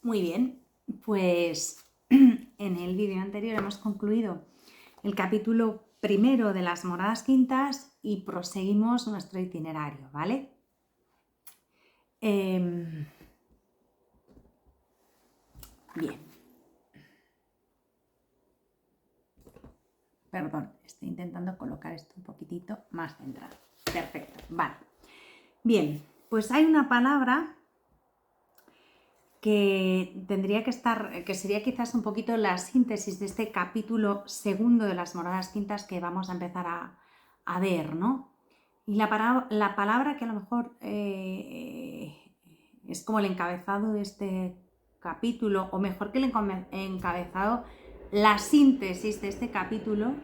Muy bien, pues en el vídeo anterior hemos concluido el capítulo primero de las moradas quintas y proseguimos nuestro itinerario, ¿vale? Bien. Perdón, estoy intentando colocar esto un poquitito más centrado. Perfecto, vale. Bien, pues hay una palabra que tendría que estar, que sería quizás un poquito la síntesis de este capítulo segundo de las moradas quintas que vamos a empezar a ver, ¿no? Y la palabra que a lo mejor es como el encabezado de este capítulo, o mejor que el encabezado, la síntesis de este capítulo,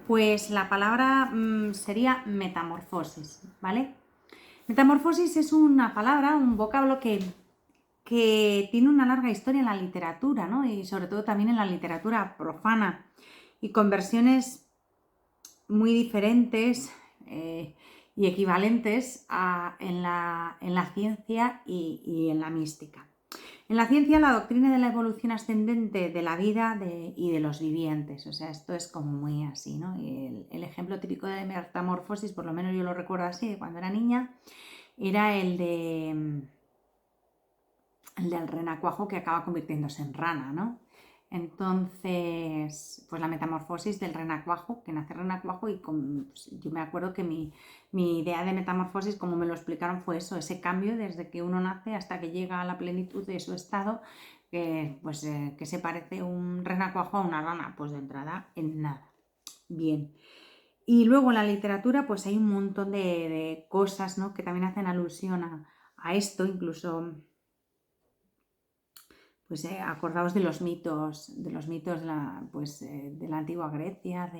pues la palabra sería metamorfosis, ¿vale? Metamorfosis es una palabra, un vocablo que tiene una larga historia en la literatura, ¿no? Y sobre todo también en la literatura profana, y con versiones muy diferentes y equivalentes en la ciencia y en la mística. En la ciencia, la doctrina de la evolución ascendente de la vida y de los vivientes, o sea, esto es como muy así, ¿no? Y el ejemplo típico de metamorfosis, por lo menos yo lo recuerdo así, de cuando era niña, era el del renacuajo que acaba convirtiéndose en rana, ¿no? Entonces, pues la metamorfosis del renacuajo, que nace renacuajo, y pues, yo me acuerdo que mi idea de metamorfosis, como me lo explicaron, fue eso, ese cambio desde que uno nace hasta que llega a la plenitud de su estado, que se parece un renacuajo a una rana, pues de entrada en nada. Bien. Y luego en la literatura pues hay un montón de cosas, ¿no?, que también hacen alusión a esto, incluso pues acordaos de los mitos de la antigua Grecia,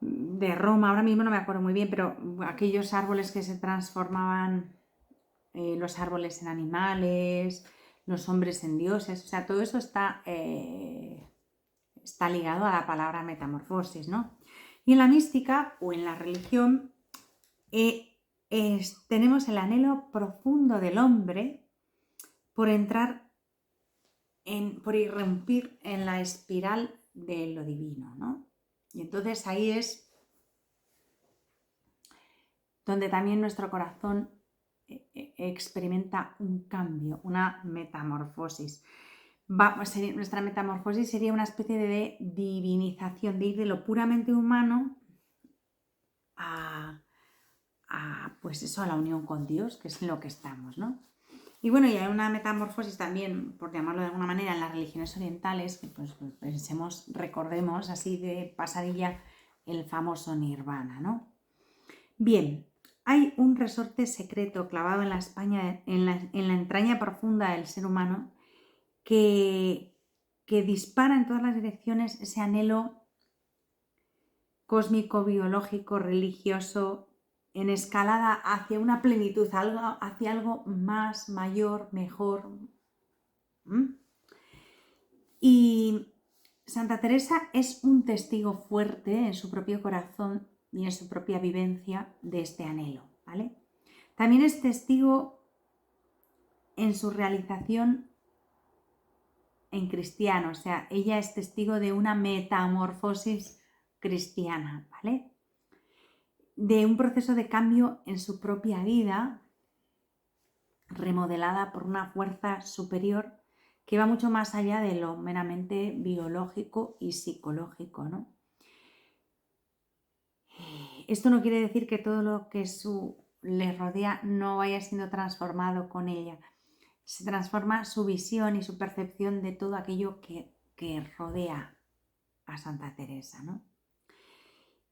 de Roma. Ahora mismo no me acuerdo muy bien, pero aquellos árboles que se transformaban, los árboles en animales, los hombres en dioses, o sea, todo eso está ligado a la palabra metamorfosis, ¿no? Y en la mística o en la religión tenemos el anhelo profundo del hombre por irrumpir en la espiral de lo divino, ¿no? Y entonces ahí es donde también nuestro corazón experimenta un cambio, una metamorfosis. Nuestra metamorfosis sería una especie de divinización, de ir de lo puramente humano pues eso, a la unión con Dios, que es en lo que estamos, ¿no? Y bueno, y hay una metamorfosis también, por llamarlo de alguna manera, en las religiones orientales, que pues recordemos así de pasadilla el famoso nirvana, ¿no? Bien, hay un resorte secreto clavado en la entraña profunda del ser humano que dispara en todas las direcciones ese anhelo cósmico, biológico, religioso, en escalada hacia una plenitud, hacia algo más, mayor, mejor. Y Santa Teresa es un testigo fuerte en su propio corazón y en su propia vivencia de este anhelo, ¿vale? También es testigo en su realización en cristiano, o sea, ella es testigo de una metamorfosis cristiana, ¿vale? De un proceso de cambio en su propia vida, remodelada por una fuerza superior que va mucho más allá de lo meramente biológico y psicológico, ¿no? Esto no quiere decir que todo lo que le rodea no vaya siendo transformado con ella. Se transforma su visión y su percepción de todo aquello que rodea a Santa Teresa, ¿no?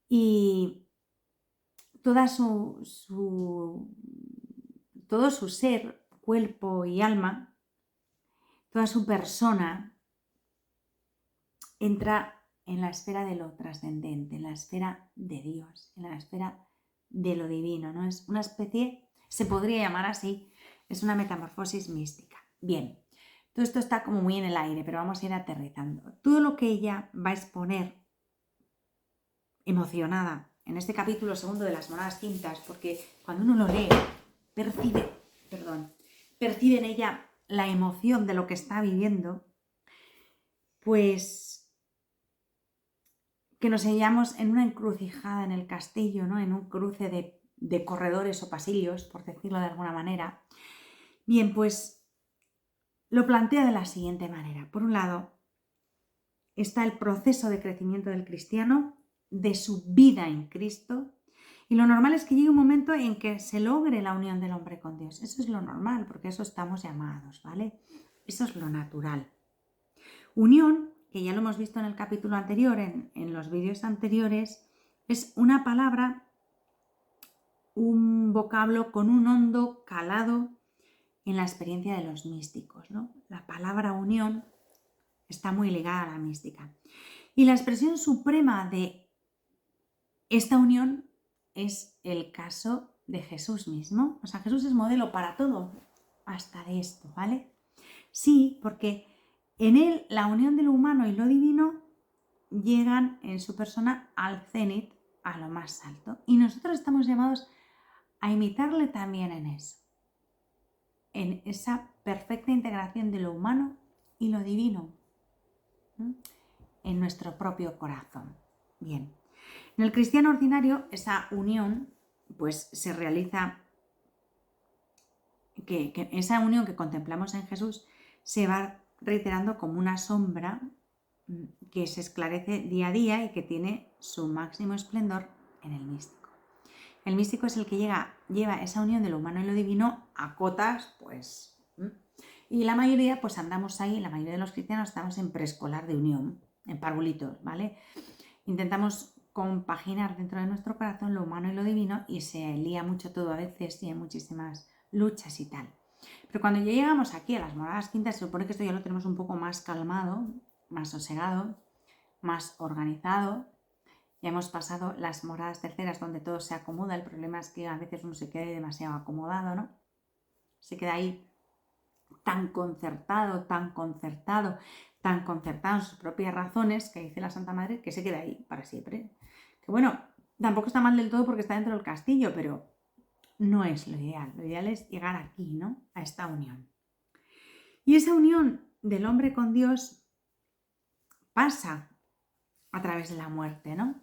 Y todo su ser, cuerpo y alma, toda su persona entra en la esfera de lo trascendente, en la esfera de Dios, en la esfera de lo divino, ¿no? Es una especie, se podría llamar así, es una metamorfosis mística. Bien, todo esto está como muy en el aire, pero vamos a ir aterrizando. Todo lo que ella va a exponer emocionada en este capítulo segundo de las moradas quintas, porque cuando uno lo lee, percibe en ella la emoción de lo que está viviendo, pues que nos hallamos en una encrucijada en el castillo, ¿no? En un cruce de corredores o pasillos, por decirlo de alguna manera. Bien, pues lo plantea de la siguiente manera. Por un lado, está el proceso de crecimiento del cristiano, de su vida en Cristo, y lo normal es que llegue un momento en que se logre la unión del hombre con Dios. Eso es lo normal, porque eso estamos llamados, ¿vale? Eso es lo natural. Unión, que ya lo hemos visto en el capítulo anterior, en los vídeos anteriores, es una palabra, un vocablo con un hondo calado en la experiencia de los místicos, ¿no? La palabra unión está muy ligada a la mística. Y la expresión suprema de esta unión es el caso de Jesús mismo. O sea, Jesús es modelo para todo, hasta de esto, ¿vale? Sí, porque en él la unión de lo humano y lo divino llegan en su persona al cenit, a lo más alto. Y nosotros estamos llamados a imitarle también en eso, en esa perfecta integración de lo humano y lo divino, ¿sí? En nuestro propio corazón. Bien, en el cristiano ordinario esa unión pues se realiza, que esa unión que contemplamos en Jesús se va reiterando como una sombra que se esclarece día a día y que tiene su máximo esplendor en el místico. El místico es el que lleva esa unión de lo humano y lo divino a cotas, pues, y la mayoría, pues andamos ahí, la mayoría de los cristianos estamos en preescolar de unión, en parvulitos, ¿vale? Intentamos compaginar dentro de nuestro corazón lo humano y lo divino y se lía mucho todo a veces y hay muchísimas luchas y tal. Pero cuando ya llegamos aquí a las moradas quintas, se supone que esto ya lo tenemos un poco más calmado, más sosegado, más organizado. Ya hemos pasado las moradas terceras donde todo se acomoda. El problema es que a veces uno se quede demasiado acomodado, ¿no? Se queda ahí tan concertado en sus propias razones, que dice la Santa Madre, que se queda ahí para siempre. Que bueno, tampoco está mal del todo porque está dentro del castillo, pero no es lo ideal. Lo ideal es llegar aquí, ¿no? A esta unión. Y esa unión del hombre con Dios pasa a través de la muerte, ¿no?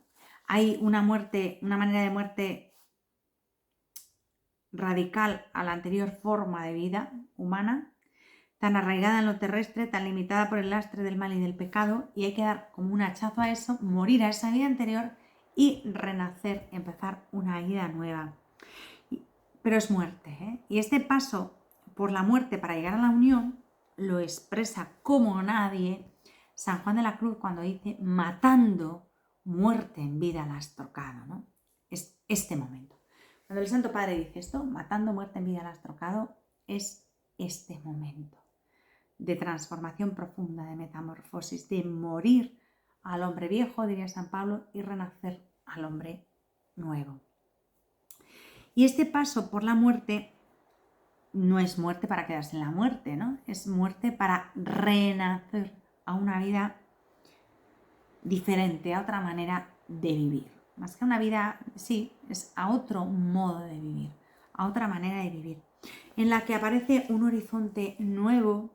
Hay una muerte, una manera de muerte radical a la anterior forma de vida humana, tan arraigada en lo terrestre, tan limitada por el lastre del mal y del pecado, y hay que dar como un hachazo a eso, morir a esa vida anterior y renacer, empezar una vida nueva. Pero es muerte, ¿eh? Y este paso por la muerte para llegar a la unión lo expresa como nadie San Juan de la Cruz cuando dice: matando, muerte en vida la has trocado, ¿no? Es este momento. Cuando el Santo Padre dice esto, matando, muerte en vida la has trocado, es este momento de transformación profunda, de metamorfosis, de morir al hombre viejo, diría San Pablo, y renacer al hombre nuevo. Y este paso por la muerte no es muerte para quedarse en la muerte, ¿no? Es muerte para renacer a una vida diferente, a otra manera de vivir. Más que una vida, sí, es a otro modo de vivir, a otra manera de vivir, en la que aparece un horizonte nuevo,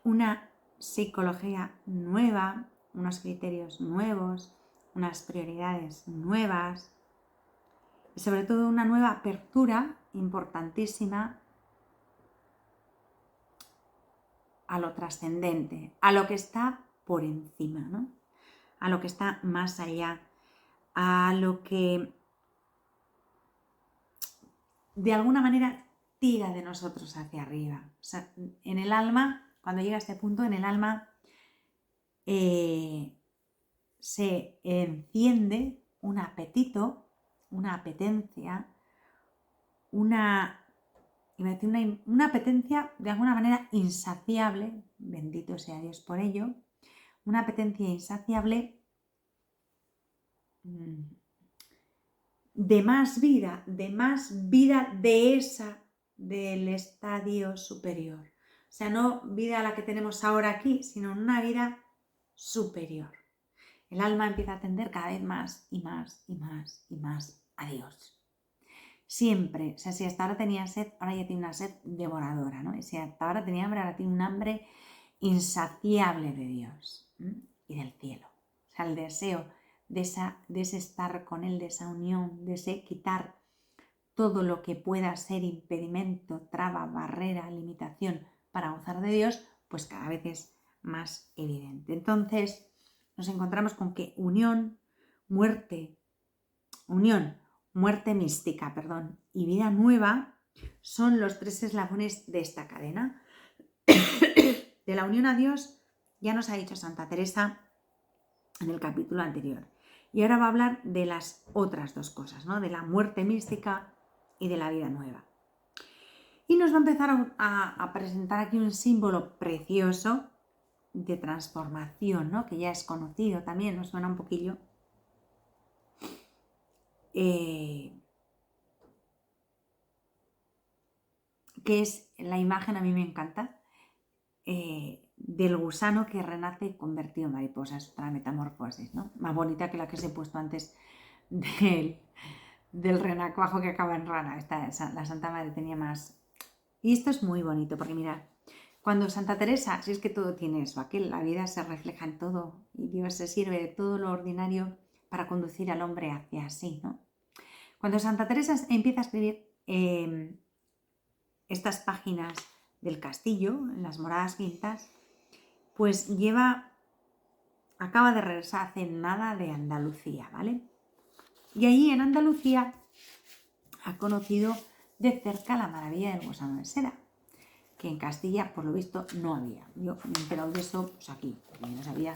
una psicología nueva, unos criterios nuevos, unas prioridades nuevas y sobre todo una nueva apertura importantísima a lo trascendente, a lo que está por encima, ¿no? A lo que está más allá, a lo que de alguna manera tira de nosotros hacia arriba. O sea, en el alma, cuando llega a este punto, en el alma se enciende un apetito, una apetencia, una apetencia de alguna manera insaciable, bendito sea Dios por ello, una apetencia insaciable de más vida de esa, del estadio superior. O sea, no vida la que tenemos ahora aquí, sino una vida superior. El alma empieza a tender cada vez más y más y más y más a Dios. siempre. O sea, si hasta ahora tenía sed, ahora ya tiene una sed devoradora, ¿no? Y si hasta ahora tenía hambre, ahora tiene un hambre insaciable de Dios, ¿m? Y del cielo. O sea, el deseo de ese estar con Él, de esa unión, de ese quitar todo lo que pueda ser impedimento, traba, barrera, limitación para gozar de Dios, pues cada vez es más evidente. Entonces nos encontramos con que unión, muerte mística, y vida nueva son los tres eslabones de esta cadena. De la unión a Dios ya nos ha dicho Santa Teresa en el capítulo anterior. Y ahora va a hablar de las otras dos cosas, ¿no? De la muerte mística y de la vida nueva. Y nos va a empezar a presentar aquí un símbolo precioso de transformación, ¿no? Que ya es conocido también, nos suena un poquillo. Que es la imagen, a mí me encanta, del gusano que renace convertido en mariposa. Es otra metamorfosis, ¿no? Más bonita que la que os he puesto antes del renacuajo que acaba en rana. La Santa Madre tenía más. Y esto es muy bonito porque mirad, cuando Santa Teresa, si es que todo tiene eso, que la vida se refleja en todo y Dios se sirve de todo lo ordinario para conducir al hombre hacia sí, ¿no? Cuando Santa Teresa empieza a escribir estas páginas del castillo, en las moradas quintas, pues acaba de regresar hace nada de Andalucía, ¿vale? Y allí en Andalucía ha conocido de cerca la maravilla del gusano de seda, que en Castilla, por lo visto, no había. Yo me he enterado de eso pues aquí, porque yo no sabía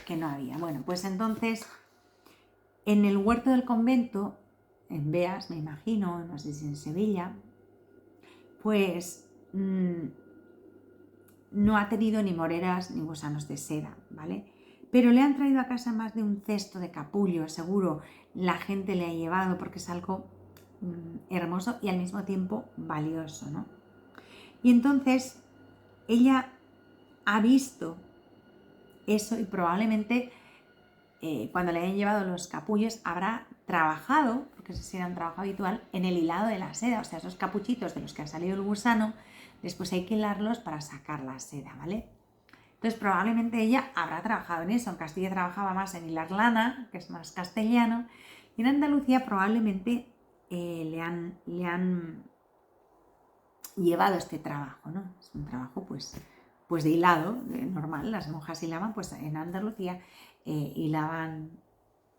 que no había. Bueno, pues entonces, en el huerto del convento, en Beas, me imagino, no sé si en Sevilla, pues no ha tenido ni moreras ni gusanos de seda, ¿vale? Pero le han traído a casa más de un cesto de capullo, seguro la gente le ha llevado porque es algo hermoso y al mismo tiempo valioso, ¿no? Y entonces ella ha visto eso y probablemente cuando le hayan llevado los capullos habrá trabajado, porque ese será un trabajo habitual, en el hilado de la seda, o sea, esos capuchitos de los que ha salido el gusano, después hay que hilarlos para sacar la seda, ¿vale? Entonces probablemente ella habrá trabajado en eso. En Castilla trabajaba más en hilar lana, que es más castellano, y en Andalucía probablemente le han llevado este trabajo, ¿no? Es un trabajo pues de hilado, normal, las monjas hilaban, pues en Andalucía hilaban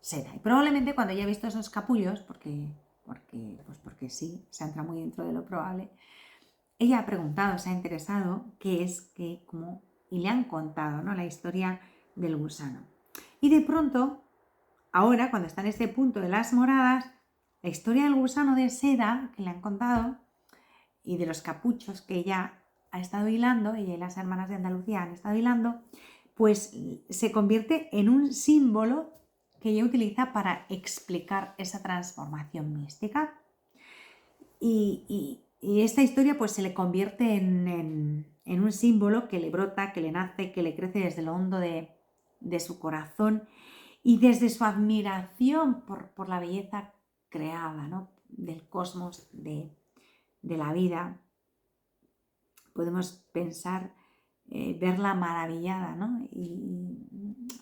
seda. Y probablemente cuando ella ha visto esos capullos, porque sí, se entra muy dentro de lo probable, ella ha preguntado, se ha interesado qué es, qué, cómo, y le han contado, ¿no? La historia del gusano. Y de pronto, ahora, cuando está en este punto de las moradas, la historia del gusano de seda que le han contado y de los capuchos que ella ha estado hilando, ella y las hermanas de Andalucía han estado hilando, pues se convierte en un símbolo que ella utiliza para explicar esa transformación mística. Y esta historia pues se le convierte en un símbolo que le brota, que le nace, que le crece desde lo hondo de su corazón y desde su admiración por la belleza creada, ¿no? Del cosmos, de la vida. Podemos pensar, verla maravillada, ¿no? Y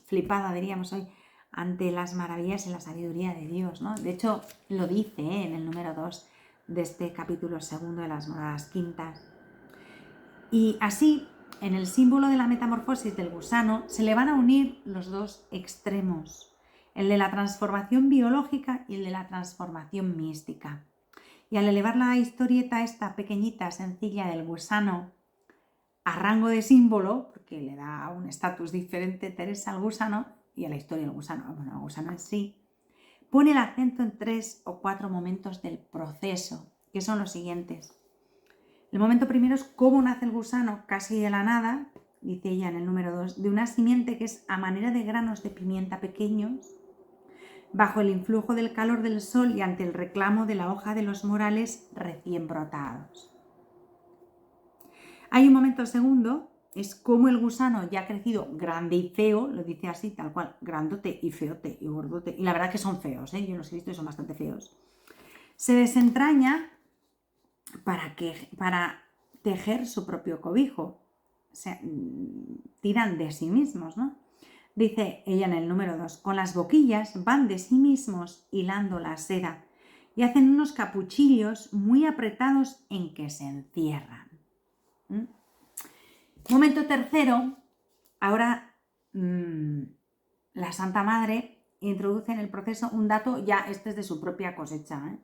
flipada, diríamos hoy, ante las maravillas y la sabiduría de Dios, ¿no? De hecho, lo dice en el número 2 de este capítulo segundo de las moradas quintas. Y así, en el símbolo de la metamorfosis del gusano, se le van a unir los dos extremos, el de la transformación biológica y el de la transformación mística. Y al elevar la historieta esta pequeñita, sencilla del gusano a rango de símbolo, porque le da un estatus diferente Teresa al gusano y a la historia del gusano, bueno, al gusano en sí, pone el acento en 3 o 4 momentos del proceso, que son los siguientes. El momento primero es cómo nace el gusano casi de la nada, dice ella en el número 2, de una simiente que es a manera de granos de pimienta pequeños, bajo el influjo del calor del sol y ante el reclamo de la hoja de los morales recién brotados. Hay un momento segundo, es como el gusano ya ha crecido grande y feo, lo dice así, tal cual, grandote y feote y gordote, y la verdad que son feos, yo los he visto y son bastante feos. Se desentraña para tejer su propio cobijo. O sea, tiran de sí mismos, ¿no? Dice ella en el número 2, con las boquillas van de sí mismos hilando la seda y hacen unos capuchillos muy apretados en que se encierran. Momento tercero, ahora la Santa Madre introduce en el proceso un dato, ya este es de su propia cosecha,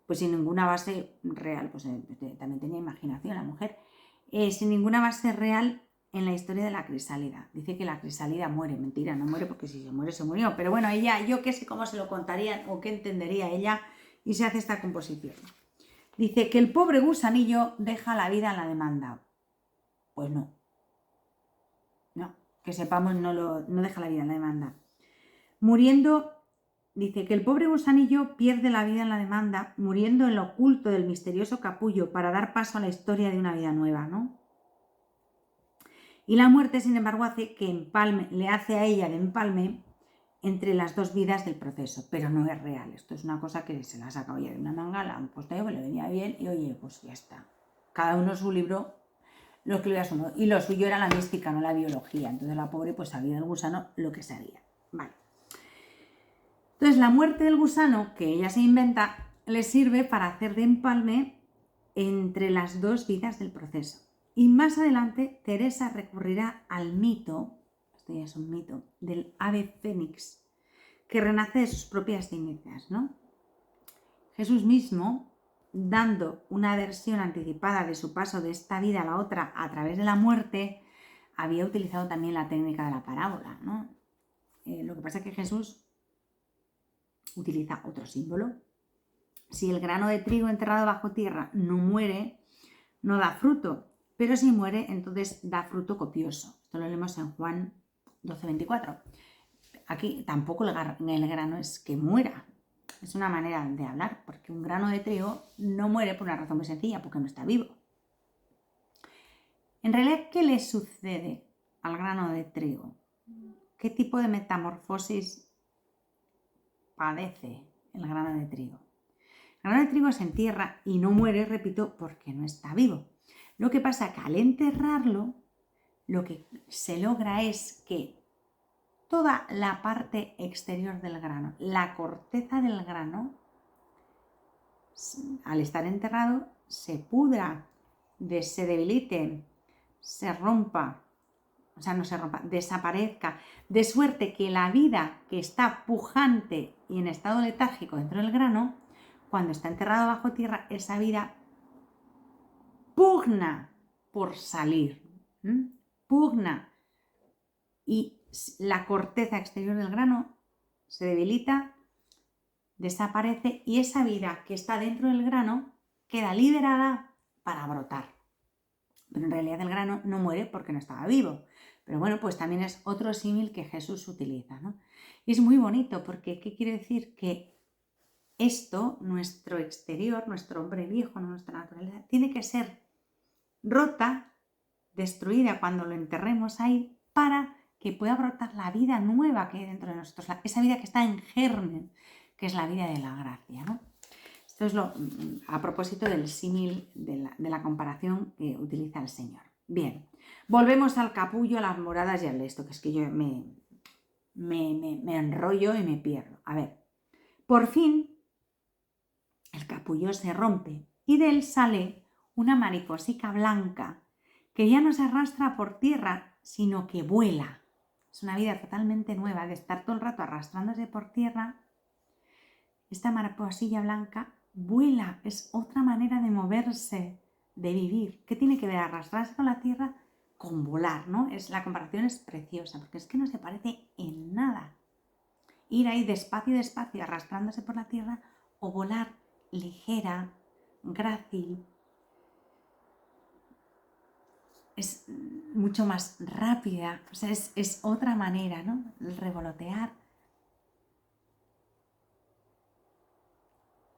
pues sin ninguna base real, pues también tenía imaginación la mujer, sin ninguna base real en la historia de la crisálida. Dice que la crisálida muere, mentira, no muere porque si se muere se murió, pero bueno, ella, yo qué sé cómo se lo contarían o qué entendería ella y se hace esta composición. Dice que el pobre gusanillo deja la vida en la demanda. Pues no, que sepamos no deja la vida en la demanda. Muriendo, dice que el pobre gusanillo pierde la vida en la demanda, muriendo en lo oculto del misterioso capullo para dar paso a la historia de una vida nueva, ¿no? Y la muerte, sin embargo, le hace a ella de empalme entre las dos vidas del proceso, pero no es real. Esto es una cosa que se la ha sacado ella de una manga, la han puesto que le venía bien y oye, pues ya está. Cada uno su libro, lo escribía a su modo. Y lo suyo era la mística, no la biología. Entonces la pobre pues sabía del gusano lo que sabía. Vale. Entonces la muerte del gusano que ella se inventa le sirve para hacer de empalme entre las dos vidas del proceso. Y más adelante Teresa recurrirá al mito, esto ya es un mito, del ave fénix, que renace de sus propias cenizas, ¿no? Jesús mismo, dando una versión anticipada de su paso de esta vida a la otra a través de la muerte, había utilizado también la técnica de la parábola, ¿no? Lo que pasa es que Jesús utiliza otro símbolo. Si el grano de trigo enterrado bajo tierra no muere, no da fruto, pero si muere, entonces da fruto copioso. Esto lo leemos en Juan 12:24. Aquí tampoco el grano es que muera, es una manera de hablar, porque un grano de trigo no muere por una razón muy sencilla, porque no está vivo. En realidad, ¿qué le sucede al grano de trigo? ¿Qué tipo de metamorfosis padece el grano de trigo? El grano de trigo se entierra y no muere, repito, porque no está vivo. Lo que pasa es que al enterrarlo, lo que se logra es que toda la parte exterior del grano, la corteza del grano, al estar enterrado, se pudra, se debilite, se rompa, o sea, no se rompa, desaparezca, de suerte que la vida que está pujante y en estado letárgico dentro del grano, cuando está enterrado bajo tierra, esa vida pugna por salir, pugna, y la corteza exterior del grano se debilita, desaparece y esa vida que está dentro del grano queda liberada para brotar. Pero en realidad el grano no muere porque no estaba vivo. Pero bueno, pues también es otro símil que Jesús utiliza, ¿no? Y es muy bonito porque ¿qué quiere decir? Que esto, nuestro exterior, nuestro hombre viejo, nuestra naturaleza, tiene que ser rota, destruida cuando lo enterremos ahí para que pueda brotar la vida nueva que hay dentro de nosotros, esa vida que está en germen, que es la vida de la gracia, ¿no? Esto es a propósito del símil, de la comparación que utiliza el Señor. Bien, volvemos al capullo, a las moradas y al esto, que es que yo me enrollo y me pierdo. A ver, por fin el capullo se rompe y de él sale una mariposica blanca que ya no se arrastra por tierra, sino que vuela. Es una vida totalmente nueva, de estar todo el rato arrastrándose por tierra. Esta mariposilla blanca vuela, es otra manera de moverse, de vivir. ¿Qué tiene que ver arrastrarse con la tierra con volar, ¿no? La comparación es preciosa, porque es que no se parece en nada. Ir ahí despacio, despacio, arrastrándose por la tierra, o volar ligera, grácil. Es mucho más rápida, o sea, es otra manera, ¿no? El revolotear.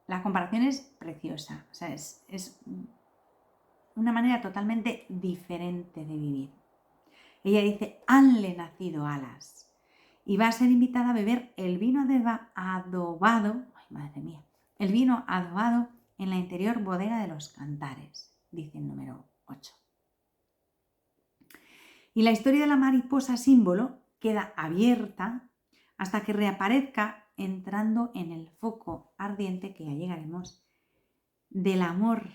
La comparación es preciosa, o sea, es una manera totalmente diferente de vivir. Ella dice, hanle nacido alas y va a ser invitada a beber el vino adobado, ay madre mía, el vino adobado en la interior bodega de los cantares, dice el número 8. Y la historia de la mariposa símbolo queda abierta hasta que reaparezca entrando en el foco ardiente, que ya llegaremos, del amor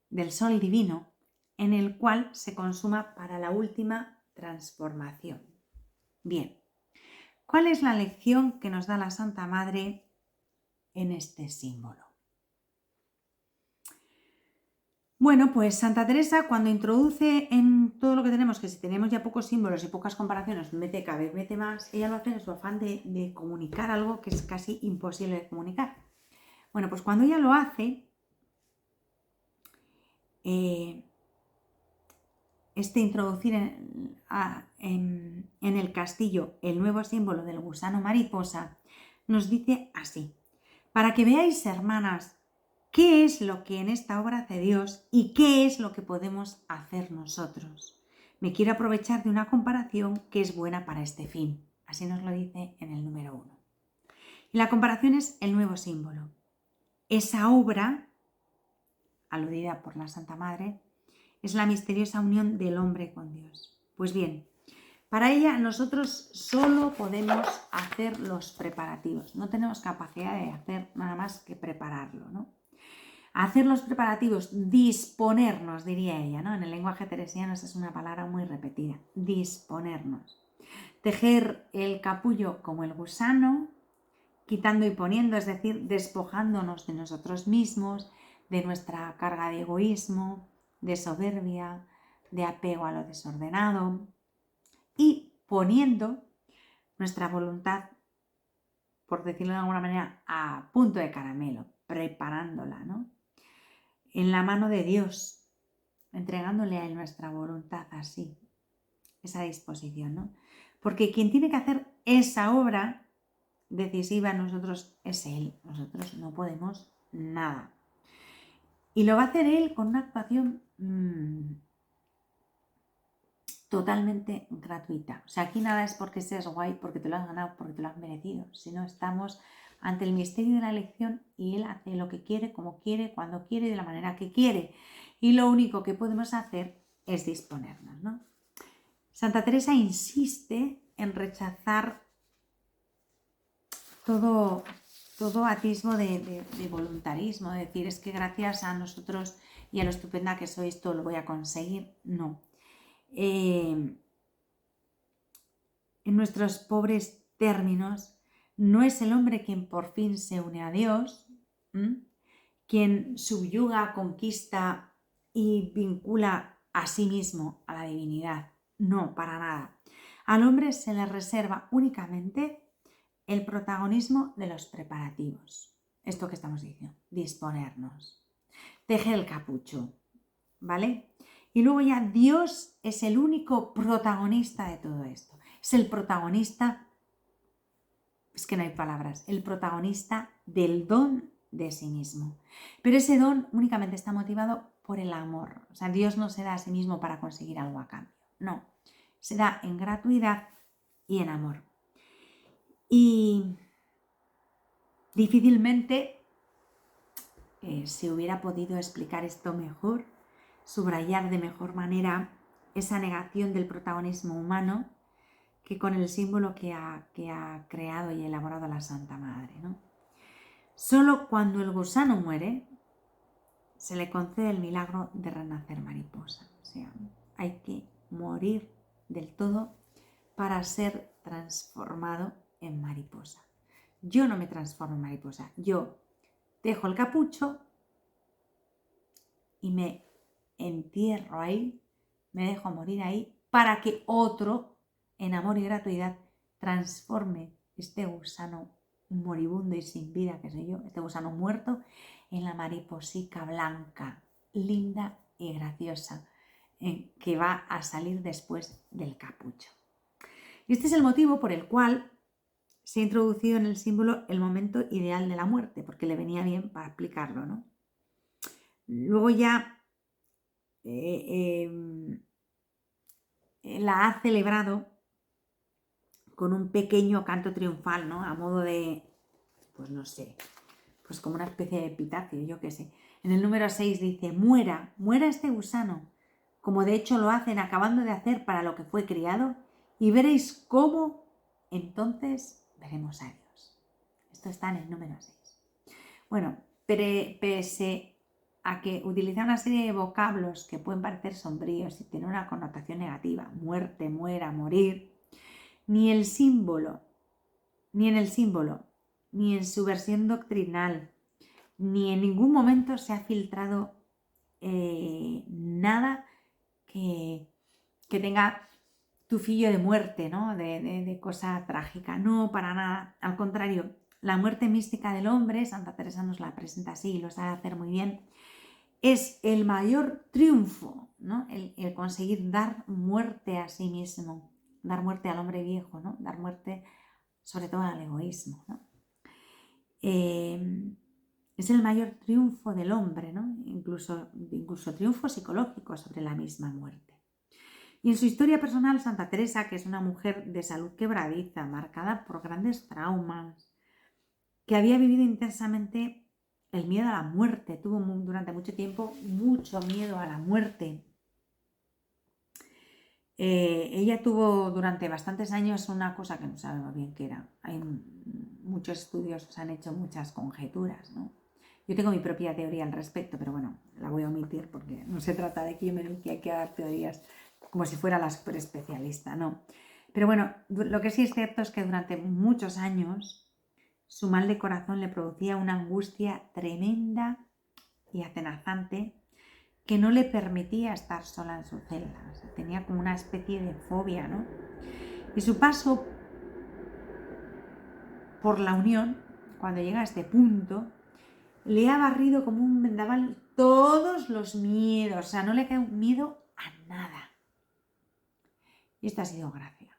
del sol divino, en el cual se consuma para la última transformación. Bien, ¿cuál es la lección que nos da la Santa Madre en este símbolo? Bueno, pues Santa Teresa, cuando introduce en todo lo que tenemos, que si tenemos ya pocos símbolos y pocas comparaciones, mete cada vez mete más, ella lo hace en su afán de comunicar algo que es casi imposible de comunicar. Bueno, pues cuando ella lo hace, introducir en el castillo el nuevo símbolo del gusano mariposa, nos dice así: para que veáis, hermanas, qué es lo que en esta obra hace Dios y qué es lo que podemos hacer nosotros. Me quiero aprovechar de una comparación que es buena para este fin. Así nos lo dice en el número 1. Y la comparación es el nuevo símbolo. Esa obra, aludida por la Santa Madre, es la misteriosa unión del hombre con Dios. Pues bien, para ella nosotros solo podemos hacer los preparativos. No tenemos capacidad de hacer nada más que prepararlo, ¿no? Hacer los preparativos, disponernos, diría ella, ¿no? En el lenguaje teresiano esa es una palabra muy repetida, disponernos. Tejer el capullo como el gusano, quitando y poniendo, es decir, despojándonos de nosotros mismos, de nuestra carga de egoísmo, de soberbia, de apego a lo desordenado, y poniendo nuestra voluntad, por decirlo de alguna manera, a punto de caramelo, preparándola, ¿no? En la mano de Dios, entregándole a Él nuestra voluntad así, esa disposición, ¿no? Porque quien tiene que hacer esa obra decisiva en nosotros es Él, nosotros no podemos nada. Y lo va a hacer Él con una actuación totalmente gratuita. O sea, aquí nada es porque seas guay, porque te lo has ganado, porque te lo has merecido, sino estamos ante el misterio de la elección y Él hace lo que quiere, como quiere, cuando quiere y de la manera que quiere. Y lo único que podemos hacer es disponernos, ¿no? Santa Teresa insiste en rechazar todo atismo de voluntarismo, de decir, es que gracias a nosotros y a lo estupenda que sois, todo lo voy a conseguir. No. En nuestros pobres términos, no es el hombre quien por fin se une a Dios, quien subyuga, conquista y vincula a sí mismo a la divinidad. No, para nada. Al hombre se le reserva únicamente el protagonismo de los preparativos. Esto que estamos diciendo, disponernos. Tejer el capucho, ¿vale? Y luego ya Dios es el único protagonista de todo esto. Es el protagonista, es que no hay palabras, el protagonista del don de sí mismo. Pero ese don únicamente está motivado por el amor. O sea, Dios no se da a sí mismo para conseguir algo a cambio. No, se da en gratuidad y en amor. Y difícilmente se hubiera podido explicar esto mejor, subrayar de mejor manera esa negación del protagonismo humano que con el símbolo que ha creado y elaborado la Santa Madre, ¿no? Solo cuando el gusano muere se le concede el milagro de renacer mariposa. O sea, hay que morir del todo para ser transformado en mariposa. Yo no me transformo en mariposa, yo dejo el capucho y me entierro ahí, me dejo morir ahí para que otro, en amor y gratuidad, transforme este gusano moribundo y sin vida, que soy yo, este gusano muerto, en la mariposica blanca, linda y graciosa, que va a salir después del capucho. Y este es el motivo por el cual se ha introducido en el símbolo el momento ideal de la muerte, porque le venía bien para explicarlo, ¿no? Luego ya la ha celebrado con un pequeño canto triunfal, ¿no? A modo de, pues no sé, pues como una especie de epitafio, yo qué sé. En el número 6 dice, muera, muera este gusano, como de hecho lo hacen acabando de hacer para lo que fue criado, y veréis cómo entonces veremos a Dios. Esto está en el número 6. Bueno, pese a que utiliza una serie de vocablos que pueden parecer sombríos y tener una connotación negativa, muerte, muera, morir, ni en el símbolo, ni en su versión doctrinal, ni en ningún momento se ha filtrado nada que tenga tufillo de muerte, ¿no? De cosa trágica. No, para nada. Al contrario, la muerte mística del hombre, Santa Teresa nos la presenta así y lo sabe hacer muy bien, es el mayor triunfo, ¿no? El conseguir dar muerte a sí mismo, dar muerte al hombre viejo, ¿no? Dar muerte sobre todo al egoísmo, ¿no? Es el mayor triunfo del hombre, ¿no? Incluso triunfo psicológico sobre la misma muerte. Y en su historia personal, Santa Teresa, que es una mujer de salud quebradiza, marcada por grandes traumas, que había vivido intensamente el miedo a la muerte, tuvo durante mucho tiempo mucho miedo a la muerte. Ella tuvo durante bastantes años una cosa que no sabemos bien qué era. Hay muchos estudios, se han hecho muchas conjeturas, ¿no? Yo tengo mi propia teoría al respecto, pero bueno, la voy a omitir porque no se trata de que yo me dedique a dar teorías como si fuera la super especialista, no. Pero bueno, lo que sí es cierto es que durante muchos años su mal de corazón le producía una angustia tremenda y atenazante que no le permitía estar sola en su celda. O sea, tenía como una especie de fobia, ¿no? Y su paso por la unión, cuando llega a este punto, le ha barrido como un vendaval todos los miedos. O sea, no le cae un miedo a nada. Y esto ha sido gracia.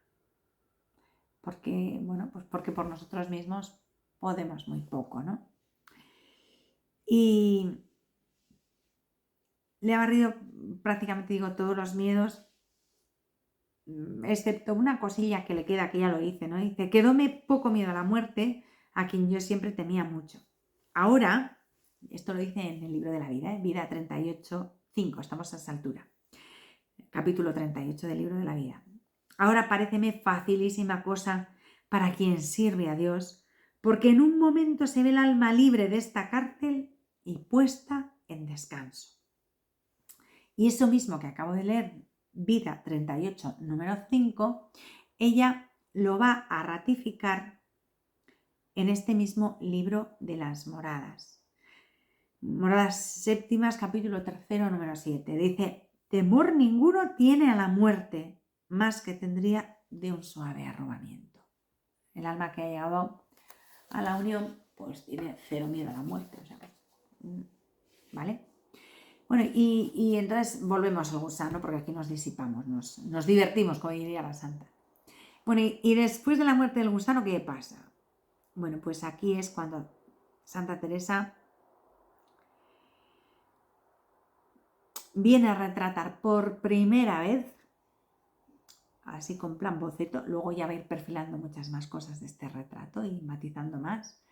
Porque, bueno, pues porque por nosotros mismos podemos muy poco, ¿no? Y le ha barrido prácticamente, digo, todos los miedos, excepto una cosilla que le queda, que ya lo hice, ¿no? Dice, quedóme poco miedo a la muerte, a quien yo siempre temía mucho. Ahora, esto lo dice en el libro de la vida, Vida 38.5, estamos a esa altura. Capítulo 38 del libro de la vida. Ahora paréceme facilísima cosa para quien sirve a Dios, porque en un momento se ve el alma libre de esta cárcel y puesta en descanso. Y eso mismo que acabo de leer, Vida 38, número 5, ella lo va a ratificar en este mismo libro de las moradas. Moradas séptimas, capítulo 3, número 7. Dice, temor ninguno tiene a la muerte, más que tendría de un suave arrobamiento. El alma que ha llegado a la unión, pues tiene cero miedo a la muerte. O sea, ¿vale? Bueno, y entonces volvemos al gusano, porque aquí nos disipamos, nos divertimos, como diría la santa. Bueno, y después de la muerte del gusano, ¿qué pasa? Bueno, pues aquí es cuando Santa Teresa viene a retratar por primera vez, así con plan boceto, luego ya va a ir perfilando muchas más cosas de este retrato y matizando más,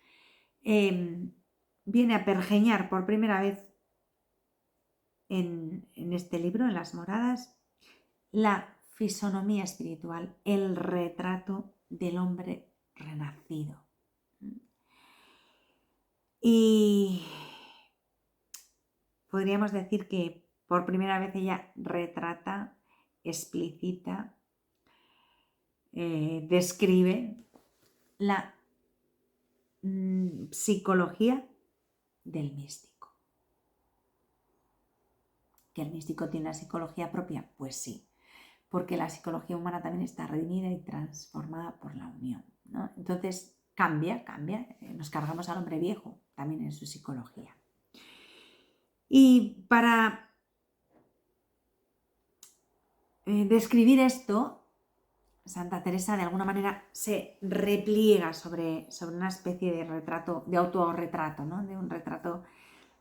viene a pergeñar por primera vez en este libro, en las moradas, la fisonomía espiritual, el retrato del hombre renacido. Y podríamos decir que por primera vez ella retrata, explicita, describe la psicología del místico. ¿Que el místico tiene una psicología propia? Pues sí, porque la psicología humana también está redimida y transformada por la unión, ¿no? Entonces cambia, nos cargamos al hombre viejo también en su psicología. Y para describir esto, Santa Teresa de alguna manera se repliega sobre una especie de retrato, de autorretrato, ¿no? De un retrato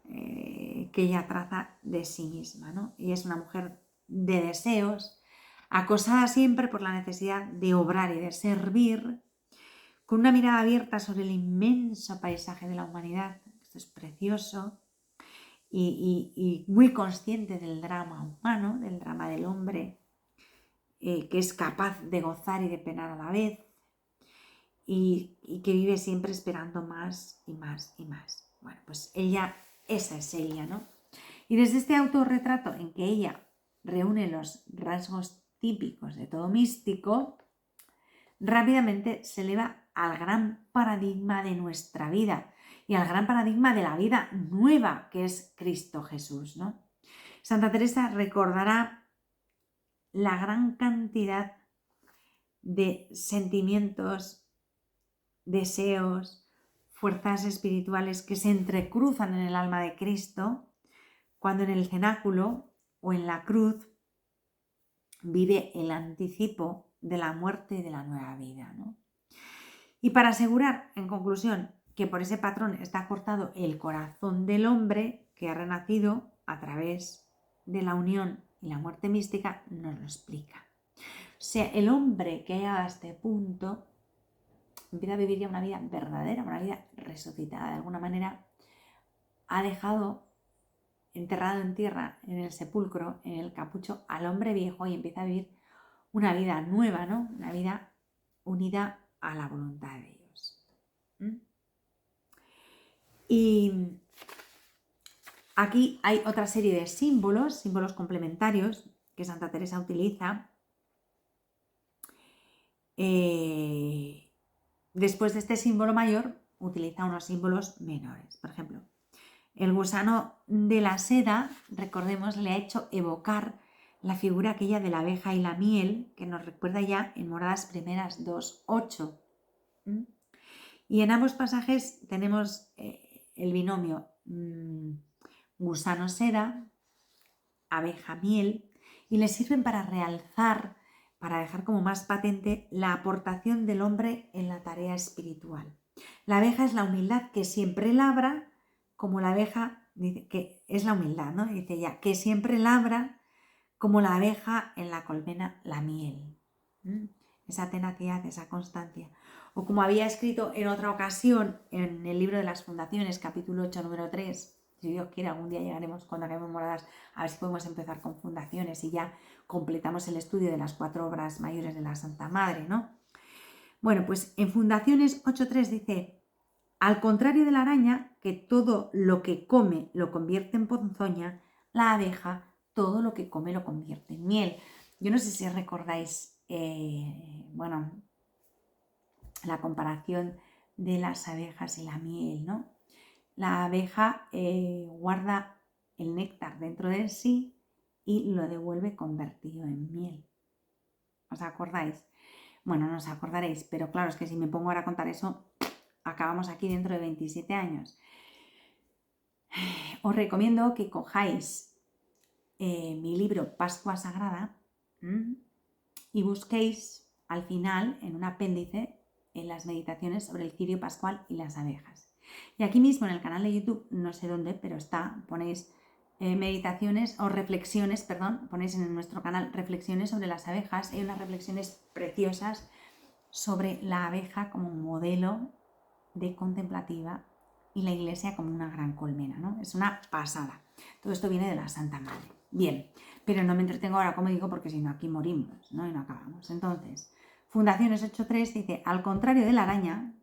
que ella traza de sí misma, ¿no? Y es una mujer de deseos, acosada siempre por la necesidad de obrar y de servir, con una mirada abierta sobre el inmenso paisaje de la humanidad. Esto es precioso y muy consciente del drama humano, del drama del hombre, que es capaz de gozar y de penar a la vez y que vive siempre esperando más y más y más. Bueno, pues esa es ella, ¿no? Y desde este autorretrato en que ella reúne los rasgos típicos de todo místico, rápidamente se eleva al gran paradigma de nuestra vida y al gran paradigma de la vida nueva que es Cristo Jesús, ¿no? Santa Teresa recordará la gran cantidad de sentimientos, deseos, fuerzas espirituales que se entrecruzan en el alma de Cristo cuando en el cenáculo o en la cruz vive el anticipo de la muerte y de la nueva vida, ¿no? Y para asegurar, en conclusión, que por ese patrón está cortado el corazón del hombre que ha renacido a través de la unión y la muerte mística, nos lo explica. O sea, el hombre que ha llegado a este punto empieza a vivir ya una vida verdadera, una vida resucitada. De alguna manera ha dejado enterrado en tierra, en el sepulcro, en el capucho, al hombre viejo y empieza a vivir una vida nueva, ¿no? Una vida unida a la voluntad de Dios. Y aquí hay otra serie de símbolos complementarios que Santa Teresa utiliza. Después de este símbolo mayor, utiliza unos símbolos menores. Por ejemplo, el gusano de la seda, recordemos, le ha hecho evocar la figura aquella de la abeja y la miel, que nos recuerda ya en Moradas Primeras 2:8. Y en ambos pasajes tenemos el binomio gusano-seda, abeja-miel, y le sirven para realzar, para dejar como más patente la aportación del hombre en la tarea espiritual. La abeja es la humildad que siempre labra, como la abeja, dice que es la humildad, ¿no? Dice ella, que siempre labra como la abeja en la colmena la miel. Esa tenacidad, esa constancia. O como había escrito en otra ocasión en el libro de las fundaciones, capítulo 8, número 3, si Dios quiere, algún día llegaremos cuando acabemos Moradas, a ver si podemos empezar con fundaciones y ya completamos el estudio de las 4 obras mayores de la Santa Madre, ¿no? Bueno, pues en Fundaciones 8.3 dice, al contrario de la araña, que todo lo que come lo convierte en ponzoña, la abeja todo lo que come lo convierte en miel. Yo no sé si recordáis, la comparación de las abejas y la miel, ¿no? La abeja guarda el néctar dentro de sí y lo devuelve convertido en miel. ¿Os acordáis? Bueno, no os acordaréis, pero claro, es que si me pongo ahora a contar eso, acabamos aquí dentro de 27 años. Os recomiendo que cojáis mi libro Pascua Sagrada y busquéis al final, en un apéndice, en las meditaciones sobre el cirio pascual y las abejas. Y aquí mismo en el canal de YouTube, no sé dónde, pero está, ponéis meditaciones o reflexiones, perdón, ponéis en nuestro canal reflexiones sobre las abejas. Hay unas reflexiones preciosas sobre la abeja como modelo de contemplativa y la iglesia como una gran colmena, ¿no? Es una pasada. Todo esto viene de la Santa Madre. Bien, pero no me entretengo ahora, como digo, porque si no aquí morimos, ¿no? Y no acabamos. Entonces, Fundaciones 8.3 dice, al contrario de la araña,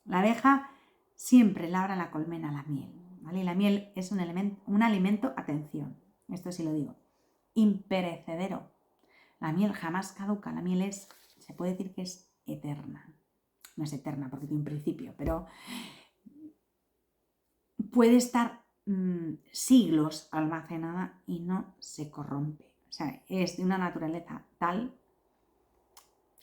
la abeja siempre labra la colmena la miel, ¿vale? Y la miel es un alimento, atención, esto sí lo digo, imperecedero. La miel jamás caduca, la miel se puede decir que es eterna. No es eterna porque tiene un principio, pero puede estar siglos almacenada y no se corrompe. O sea, es de una naturaleza tal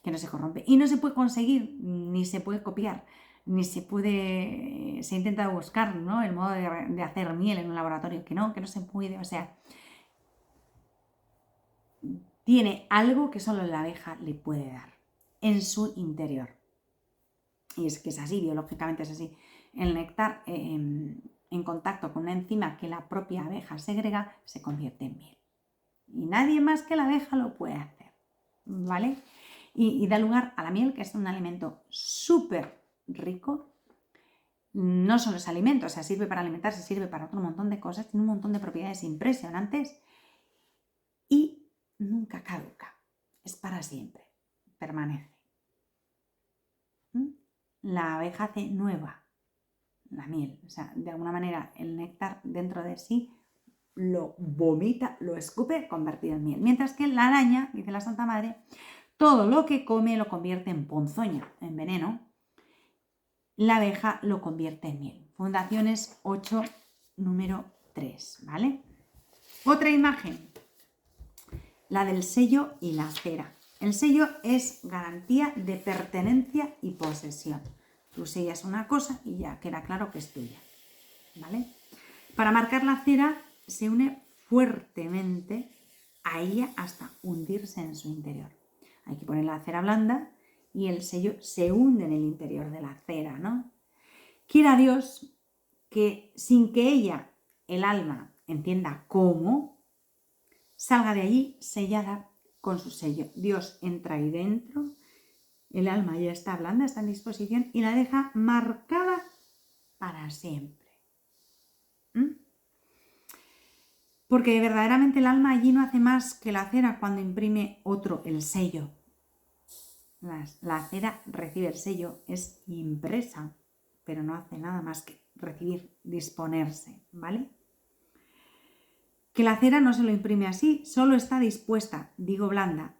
que no se corrompe. Y no se puede conseguir, ni se puede copiar, ni se puede... Se intenta buscar, ¿no?, el modo de hacer miel en un laboratorio, que no se puede. O sea, tiene algo que solo la abeja le puede dar en su interior. Y es que es así, biológicamente es así. El néctar en contacto con una enzima que la propia abeja segrega se convierte en miel. Y nadie más que la abeja lo puede hacer, ¿vale? Y da lugar a la miel, que es un alimento súper rico. no solo es alimento, o sea, sirve para alimentarse, sirve para otro montón de cosas, tiene un montón de propiedades impresionantes y nunca caduca, es para siempre, permanece. La abeja hace nueva la miel, o sea, de alguna manera el néctar dentro de sí lo vomita, lo escupe, convertido en miel. Mientras que la araña, dice la Santa Madre, todo lo que come lo convierte en ponzoña, en veneno. La abeja lo convierte en miel. Fundaciones 8, número 3, ¿vale? Otra imagen, la del sello y la cera. El sello es garantía de pertenencia y posesión. Tú sellas una cosa y ya queda claro que es tuya, ¿vale? Para marcar la cera se une fuertemente a ella hasta hundirse en su interior. Hay que poner la cera blanda y el sello se hunde en el interior de la cera, ¿no? Quiera Dios que sin que ella, el alma, entienda cómo, salga de allí sellada con su sello. Dios entra ahí dentro, el alma ya está blanda, está en disposición y la deja marcada para siempre. Porque verdaderamente el alma allí no hace más que la cera cuando imprime otro el sello. La cera recibe el sello, es impresa, pero no hace nada más que recibir, disponerse, ¿vale? Que la cera no se lo imprime así, solo está dispuesta, digo blanda.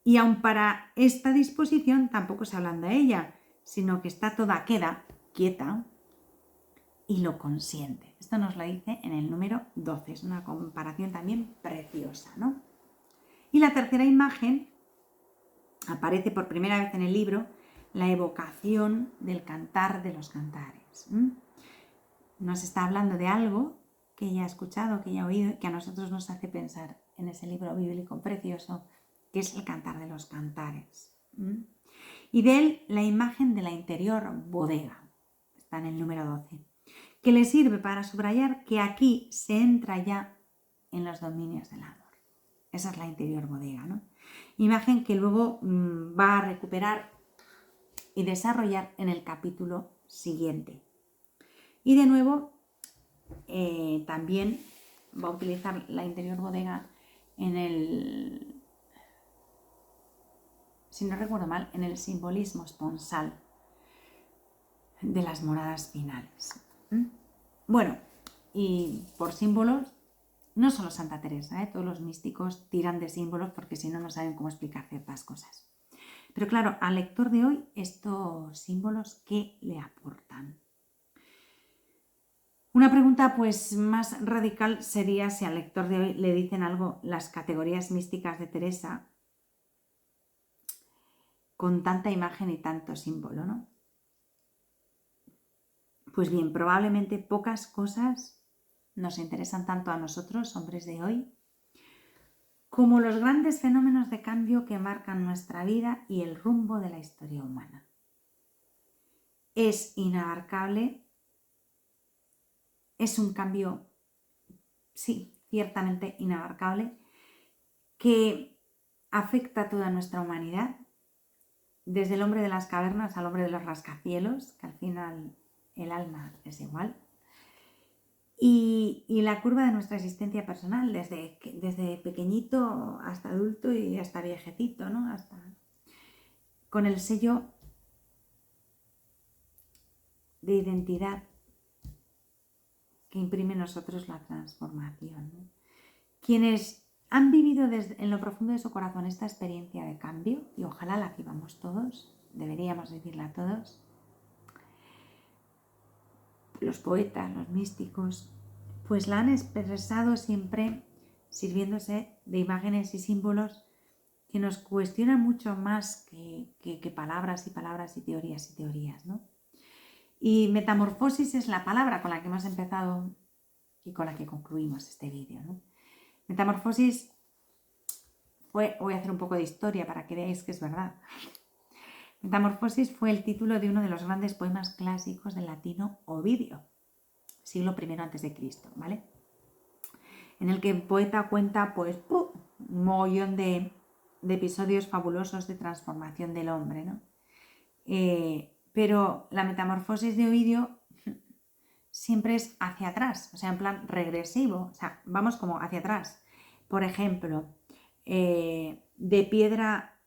Y aun para esta disposición tampoco se ablanda ella, sino que está toda queda, quieta, y lo consiente. Esto nos lo dice en el número 12, es una comparación también preciosa, ¿no? Y la tercera imagen aparece por primera vez en el libro, la evocación del cantar de los cantares. Nos está hablando de algo que ella ha escuchado, que ella ha oído, que a nosotros nos hace pensar en ese libro bíblico precioso, que es el cantar de los cantares. Y de él la imagen de la interior bodega, está en el número 12, que le sirve para subrayar que aquí se entra ya en los dominios del amor. Esa es la interior bodega, ¿no? Imagen que luego va a recuperar y desarrollar en el capítulo siguiente. Y de nuevo, también va a utilizar la interior bodega en el, si no recuerdo mal, en el simbolismo esponsal de las moradas finales. Bueno, y por símbolos, no solo Santa Teresa, todos los místicos tiran de símbolos porque si no, no saben cómo explicar ciertas cosas. Pero claro, al lector de hoy, estos símbolos, ¿qué le aportan? Una pregunta pues más radical sería si al lector de hoy le dicen algo las categorías místicas de Teresa con tanta imagen y tanto símbolo, ¿no? Pues bien, probablemente pocas cosas nos interesan tanto a nosotros, hombres de hoy, como los grandes fenómenos de cambio que marcan nuestra vida y el rumbo de la historia humana. Es inabarcable, es un cambio, sí, ciertamente inabarcable, que afecta a toda nuestra humanidad, desde el hombre de las cavernas al hombre de los rascacielos, que al final el alma es igual, y la curva de nuestra existencia personal, desde pequeñito hasta adulto y hasta viejecito, ¿no? Hasta con el sello de identidad que imprime en nosotros la transformación, ¿no? Quienes han vivido en lo profundo de su corazón esta experiencia de cambio, y ojalá la vivamos todos, deberíamos vivirla todos, los poetas, los místicos, pues la han expresado siempre sirviéndose de imágenes y símbolos que nos cuestionan mucho más que palabras y palabras y teorías, ¿no? Y metamorfosis es la palabra con la que hemos empezado y con la que concluimos este vídeo, ¿no? Metamorfosis voy a hacer un poco de historia para que veáis que es verdad. Metamorfosis fue el título de uno de los grandes poemas clásicos del latino Ovidio, siglo I a.C., ¿vale? En el que el poeta cuenta pues un mogollón de episodios fabulosos de transformación del hombre, ¿no? Pero la metamorfosis de Ovidio siempre es hacia atrás, o sea, en plan regresivo, o sea, vamos como hacia atrás. Por ejemplo, de piedra,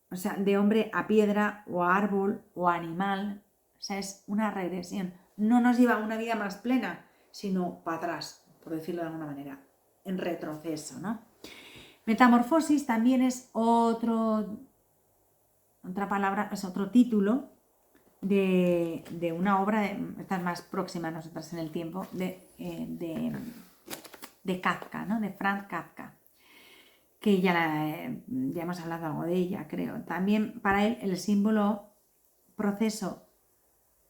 o sea, de hombre a piedra o a árbol o a animal, o sea, es una regresión. No nos lleva a una vida más plena, sino para atrás, por decirlo de alguna manera, en retroceso, ¿no? Metamorfosis también es otra palabra, es otro título de una obra, esta es más próxima a nosotras en el tiempo, de Kafka, ¿no? De Franz Kafka, que ya hemos hablado algo de ella, creo. También para él el símbolo proceso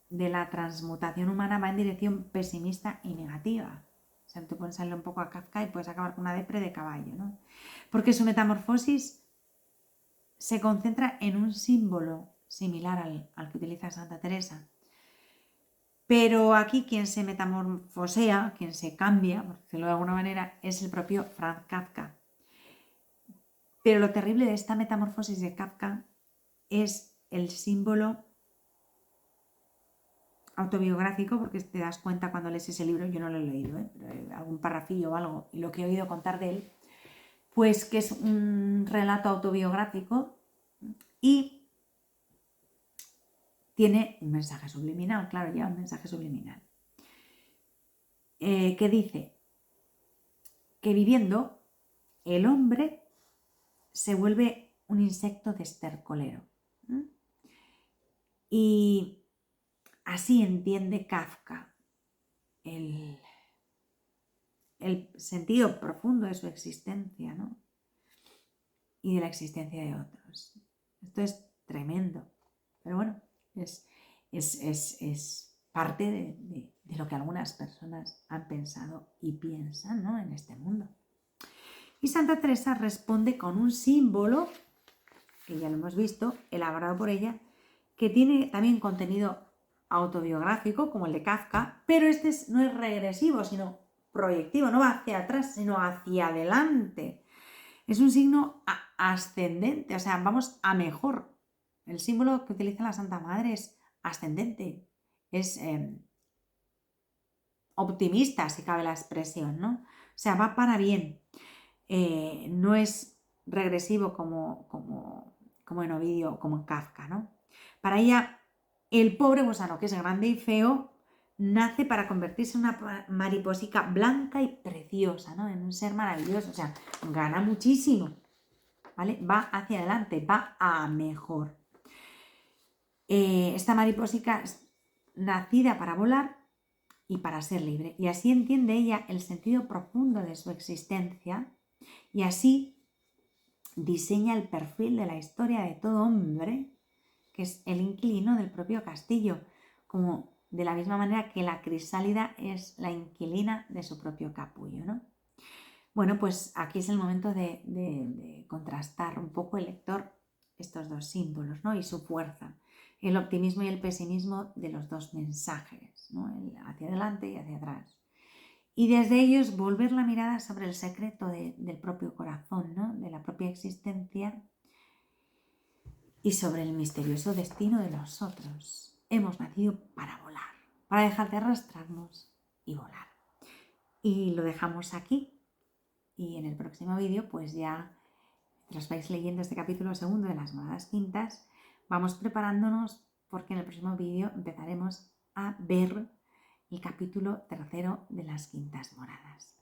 de la transmutación humana va en dirección pesimista y negativa. O sea, tú puedes salir un poco a Kafka y puedes acabar con una depre de caballo, ¿no? Porque su metamorfosis se concentra en un símbolo similar al que utiliza Santa Teresa. Pero aquí quien se metamorfosea, quien se cambia, por decirlo de alguna manera, es el propio Franz Kafka. Pero lo terrible de esta metamorfosis de Kafka es el símbolo autobiográfico, porque te das cuenta cuando lees ese libro, yo no lo he leído, pero algún parrafillo o algo, y lo que he oído contar de él, pues que es un relato autobiográfico y tiene un mensaje subliminal, claro, ya un mensaje subliminal, que dice que viviendo el hombre se vuelve un insecto destercolero. Y así entiende Kafka el sentido profundo de su existencia, ¿no? Y de la existencia de otros. Esto es tremendo, pero bueno, es parte de lo que algunas personas han pensado y piensan, ¿no? En este mundo. Y Santa Teresa responde con un símbolo, que ya lo hemos visto, elaborado por ella, que tiene también contenido autobiográfico, como el de Kafka, pero este no es regresivo, sino proyectivo, no va hacia atrás, sino hacia adelante. Es un signo ascendente, o sea, vamos a mejor. El símbolo que utiliza la Santa Madre es ascendente, es optimista, si cabe la expresión, ¿no? O sea, va para bien. No es regresivo como en Ovidio, como en Kafka, ¿no? Para ella, el pobre gusano, que es grande y feo, nace para convertirse en una mariposica blanca y preciosa, ¿no? En un ser maravilloso, o sea, gana muchísimo, ¿vale? Va hacia adelante, va a mejor. Esta mariposica es nacida para volar y para ser libre, y así entiende ella el sentido profundo de su existencia, y así diseña el perfil de la historia de todo hombre, que es el inquilino del propio castillo, como de la misma manera que la crisálida es la inquilina de su propio capullo, ¿no? Bueno, pues aquí es el momento de contrastar un poco el lector estos dos símbolos, ¿no? Y su fuerza, el optimismo y el pesimismo de los dos mensajes, ¿no? El hacia adelante y hacia atrás. Y desde ellos volver la mirada sobre el secreto del propio corazón, ¿no? De la propia existencia y sobre el misterioso destino de los otros. Hemos nacido para volar, para dejar de arrastrarnos y volar. Y lo dejamos aquí. Y en el próximo vídeo, pues ya, mientras vais leyendo este capítulo segundo de las moradas quintas, vamos preparándonos porque en el próximo vídeo empezaremos a ver el capítulo tercero de las quintas moradas.